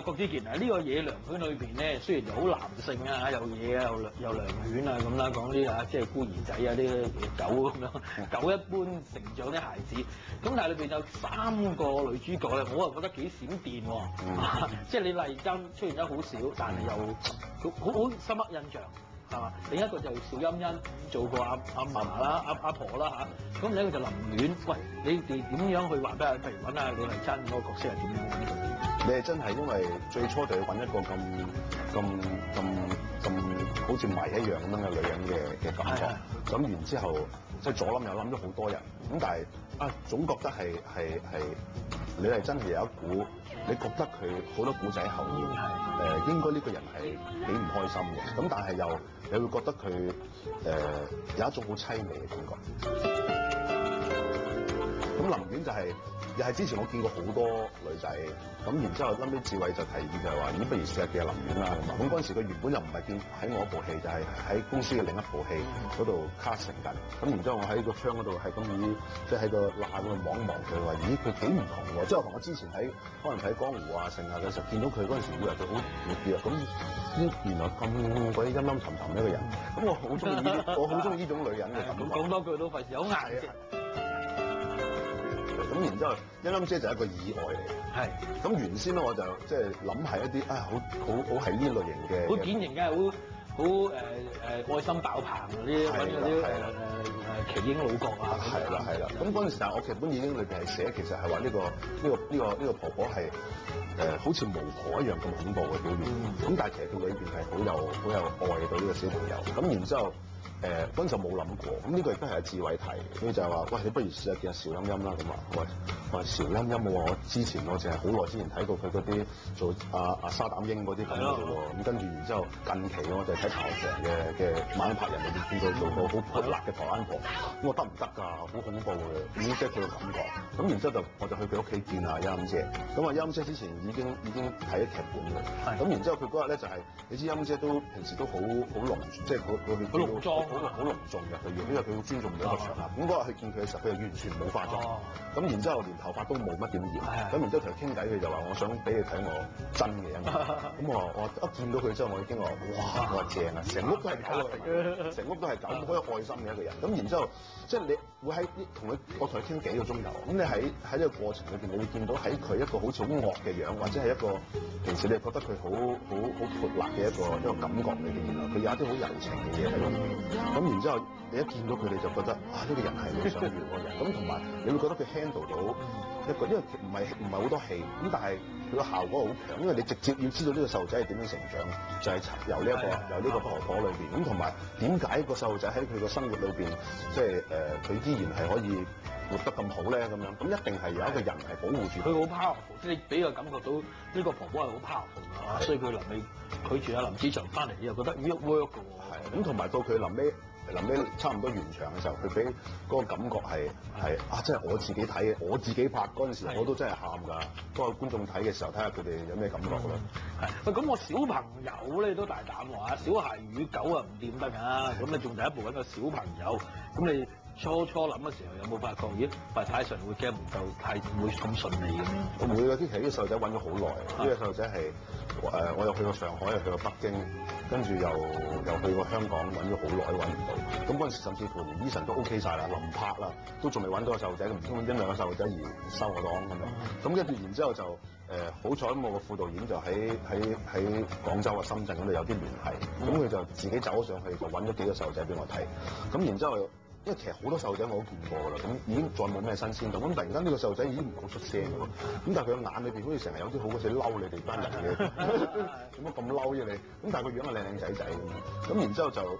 郭子健啊，呢個野良犬裏邊咧，雖然就好男性啊，有嘢啊，有良犬啊咁啦，講啲啊即係孤兒仔啊，啲狗咁樣，狗一般成長啲孩子，咁但係裏邊有3個女主角咧，我又覺得幾閃電喎，即係你麗珍出現得好少，但係又好深刻印象。係嘛？另一個就邵欣欣做過阿嫲啦、阿婆啦嚇，咁另一個就林苑。喂，你哋點樣去話俾譬如揾阿李麗珍嗰個角色係點樣揾佢？你係真係因為最初就要揾一個咁好似迷一樣咁樣嘅女人嘅感覺，咁然之後即係左諗右諗咗好多人，咁但係總覺得係李麗珍係有一股，你覺得佢好多古仔後面應該呢個人係幾唔開心嘅，咁但係又你會覺得佢有一種好凄美嘅感覺。咁林苑就係又係之前我見過好多女仔，咁然之後後尾志偉就提議就係話，咦不如試下叫林苑啦咁啊！咁嗰陣時佢原本又唔係見喺我部戲，就係喺公司嘅另一部戲嗰度 casting 緊。咁然之後我喺個窗嗰度係咁以即係喺個罅嗰度望一望佢，話咦佢幾唔同喎！即係我同我之前喺可能睇江湖啊剩啊嘅時候見到佢嗰陣時，以為佢好活躍，咁原來咁鬼陰陰沉沉一個人。咁我好中意我好中意呢種女人嘅感覺。講多句都費事有顏嘅。咁然之後，欣欣姐就係一個意外嚟嘅。係。咁原先咧我就即係諗係一啲好係呢類型嘅。好典型嘅，好愛心爆棚嗰啲揾嗰啲奇英老國啊。係啦。咁嗰陣時，但係我劇本已經裏邊係寫，其實係話呢個婆婆係好似巫婆一樣咁恐怖嘅表現。咁但係其實佢裏邊係好有愛對呢個小朋友。咁然之後。嗰陣就冇諗過，咁呢個亦都係阿志偉提，佢就係話：喂，你不如試下見阿邵欣欣啦咁啊！喂，邵欣欣我話我淨係好耐之前睇過佢嗰啲做阿沙膽英嗰啲咁嘅啫喎，咁跟住然之後近期我就睇彭浩翔嘅猛拍人裏邊見到做個好潑辣嘅台灣婆，咁我得唔得㗎？好恐怖嘅，已經 get 佢嘅感覺。咁然之後我就去佢屋企見阿欣姐，咁啊欣姐之前已經睇咗劇本嘅，咁然之後佢嗰日咧就係你知欣姐都平時都好濃，即係佢濃妝。好隆重嘅，因為佢好尊重每一個場合。咁嗰日去見佢嘅時候，佢係完全冇化妝，咁然之後連頭髮都冇乜點染。咁然之後同佢傾偈，佢就話：我想俾你睇我真嘅一面。咁我一見到佢之後，我已經話：哇！我話正啊，成屋都係狗嚟嘅，成屋都係狗，好有愛心嘅一個人。咁然之後，即係你會喺我同佢傾幾個鐘頭。咁你喺呢個過程裏邊，你會見到喺佢一個好似好惡嘅樣，或者係一個平時你覺得佢好潑辣嘅一個感覺裏邊，原來佢有一啲好柔情嘅嘢喺度。咁然之後，你一見到佢，你就覺得呢個人係你想要嗰個人。咁同埋，你會覺得佢 handle 到一個，因為唔係好多戲，咁但係佢個效果好強，因為你直接要知道呢個細路仔係點樣成長，就係由呢個婆婆裏邊。咁同埋點解個細路仔喺佢個生活裏邊，即係佢依然係可以活得咁好咧？咁樣咁一定係有一個人係保護住佢。佢好 powerful，即係你俾佢感覺到呢個婆婆係好 powerful 㗎，所以佢臨尾拒絕阿林子祥翻嚟，你又覺得 work 㗎喎。咁同埋到佢臨尾差唔多完場嘅時候，佢俾嗰個感覺係即係我自己睇嘅，我自己拍嗰陣時我都真係喊㗎。不過觀眾睇嘅時候，睇下佢哋有咩感覺咯。喂，咁我小朋友咧都大膽話，小孩與狗啊唔掂得㗎。咁你仲第一步揾個小朋友，咁你初諗嘅時候有冇發覺？咦，太順會驚唔會咁順利嘅咩？我唔會㗎，其實呢個細路仔揾咗好耐。呢個細路仔係我又去過上海，又去過北京，跟住又去過香港，揾咗好耐都揾唔到。咁嗰陣時甚至乎連醫生都 OK 晒啦，臨拍啦，都仲未揾到個細路仔，唔通因為個細路仔而收我檔咁樣。咁跟住然之後就好彩我個副導演就喺廣州啊、深圳嗰度有啲聯繫，咁佢就自己走上去就揾咗幾個細路仔俾我睇。咁然之後。因為其實好多細路仔我都見過㗎啦，咁已經再冇咩新鮮度。咁突然間呢個細路仔已經唔講出聲㗎喎，咁但係佢個眼裏邊好似成日有啲好鬼死嬲你哋班人嘅，點解咁嬲啫你？咁但係個樣係靚仔仔咁樣。咁然之後就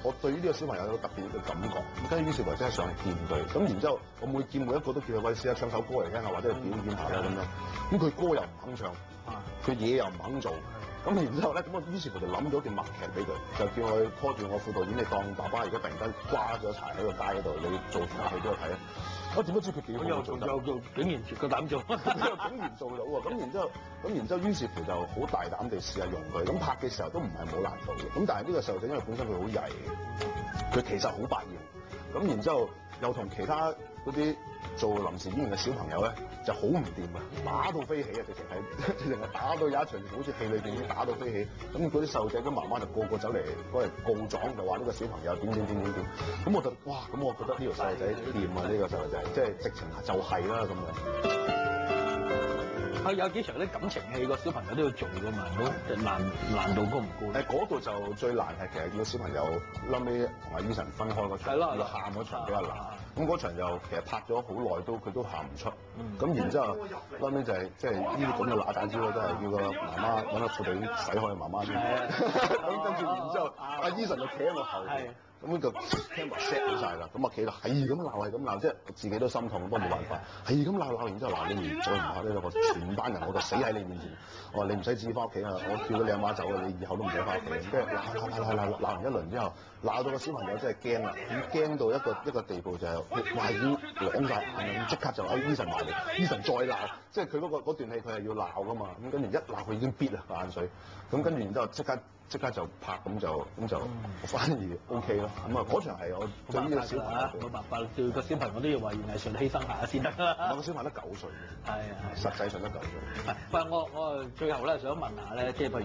我對於呢個小朋友有個特別嘅感覺。咁跟住於是乎真係上去見佢。咁然之後我見每一個都叫佢喂試下唱首歌嚟聽下，或者去表演下啦咁樣。咁佢歌又唔肯唱，佢嘢又唔肯做。咁然之後咧，咁我於是乎就諗咗件默劇俾佢，就叫佢拖住我副導演，你當爸爸而家突然間瓜咗柴喺個街嗰度，你做場戲俾我睇啊！我點解知佢幾好做得？竟然個膽做，竟然做到喎！咁然之後，於是乎就好大膽地試下用佢。咁拍嘅時候都唔係冇難度嘅。咁但係呢個細路仔因為本身佢好曳，佢其實好百厭。咁然之後又同其他嗰啲做臨時演員嘅小朋友咧就好唔掂啊，打到飛起啊，直情係打到有一場好似戲裏邊已經打到飛起，咁嗰啲細路仔嘅媽媽就個走嚟嗰嚟告狀，就話呢個小朋友點，咁我就哇，咁我覺得呢條細路仔掂啊，呢個細路仔即係直情就係啦咁樣。有幾場啲感情戲個小朋友都要做㗎嘛，難度高唔高？嗰度就最難係其實個小朋友後尾同阿 Eason 分開嗰場，要喊嗰場比較難。咁嗰場就其實拍咗好耐佢都喊唔出。咁然之後後尾就係即係呢啲咁嘅揦大招咧，都係叫個媽媽揾個褲地洗開媽媽先。咁跟住然之後阿 Eason 就企喺我後邊。咁就 camera set 好曬啦，咁啊企度係咁鬧，即係自己都心痛，不過冇辦法，係咁鬧，完之後嗱，你再唔拍呢個全班人我就死喺你面前，我話你唔使自己翻屋企啊，我叫咗你阿媽走啊，你以後都唔使翻屋企，跟住鬧完一輪之後，鬧到個小朋友真係驚啦，咁驚到一個地步就係哇已經兩大眼啦，即刻就Eason 埋嚟，Eason 再鬧，即係佢嗰段戲佢係要鬧噶嘛，咁跟住一鬧佢已經咇啦個眼水，咁跟住然之後即刻就拍，咁就反而 OK 咯。咁啊嗰場係我對呢個小朋友冇辦法，對個小朋友都要為藝術犧牲下先得啦。個小朋友得9歲嘅，係實際上得9歲。喂，我最後咧想問下咧，即係譬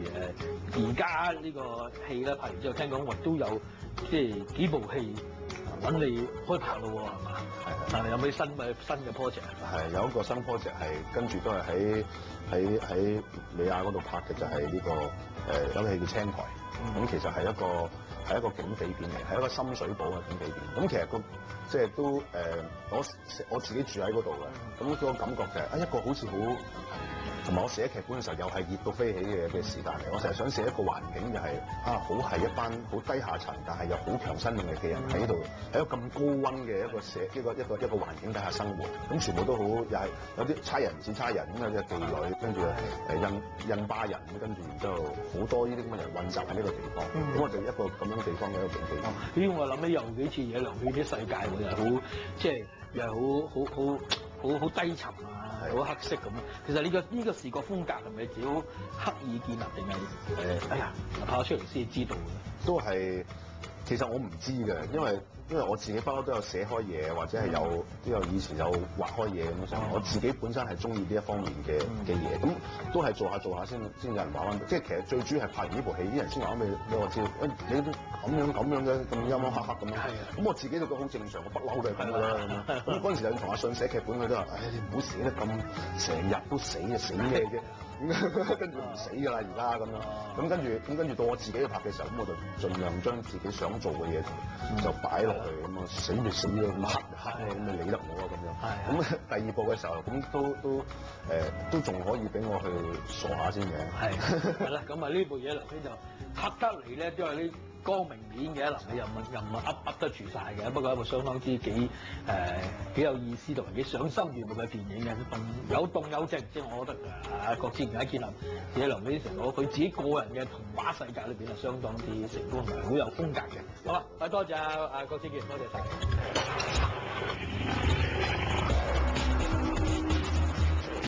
如而家呢個戲咧拍完之後，聽講都有即係幾部戲揾你開拍咯喎，係嘛？係有冇新嘅 project？係有一個新 project 係跟住都係喺美亞嗰度拍嘅，就係呢個有個戲叫青苔。咁其實係一個警匪片嚟，係一個深水埗嘅警匪片。咁其實即係都我自己住喺嗰度嘅，咁個感覺就係一個好似好。同埋我寫劇本嘅時候，又係熱到飛起嘅時間嚟。我成日想寫一個環境，就係好係一班好低下層，但係又好強生命力嘅人喺度，喺一個咁高溫嘅一個環境底下生活。咁全部都好，又係有啲差人唔似差人，咁有啲妓女，跟住印巴人，跟住然之後好多呢啲咁嘅人混雜喺呢個地方。咁我就一個咁樣嘅地方嘅一個警匪。咦！我諗起有幾次野狼犬啲世界喎，又係好即係又係好低沉啊！好黑色咁啊！其實呢個視覺風格係咪自己好刻意建立定係哎呀拍咗出嚟先知道嘅？都係，其實我唔知嘅，因為我自己不嬲都有寫開嘢，或者係都有以前有畫開嘢咁樣。我自己本身係中意呢一方面嘅嘢，咁都係做下先有人話翻。即係其實最主要係拍完呢部戲，啲人先話翻俾我知，你都咁樣嘅咁陰陰黑黑咁樣。咁我自己都覺得好正常，我不嬲都係咁㗎啦。咁嗰陣時就同阿信寫劇本，佢都話：唉，你唔好寫得咁成日都死啊，死咩啫？跟住唔死㗎啦，而家咁樣。咁跟住到我自己去拍嘅時候，咁我就盡量將自己想做嘅嘢就擺落去，咁啊死咪死咯，咁黑就黑咯，咁你理得我啊咁樣。咁第二部嘅時候，咁都仲可以俾我去傻下先嘅。係啦，咁啊呢部嘢咧，佢就黑得嚟咧，都係啲光明面嘅，嗱你又唔噏得住晒嘅，不過一部相當之幾有意思同埋幾賞心悅目嘅電影嘅，有動有靜，即係我覺得郭子健喺建立野狼犬成個佢自己個人嘅童話世界裏邊係相當之成功同埋好有風格嘅。好啦，多謝郭子健，多謝晒。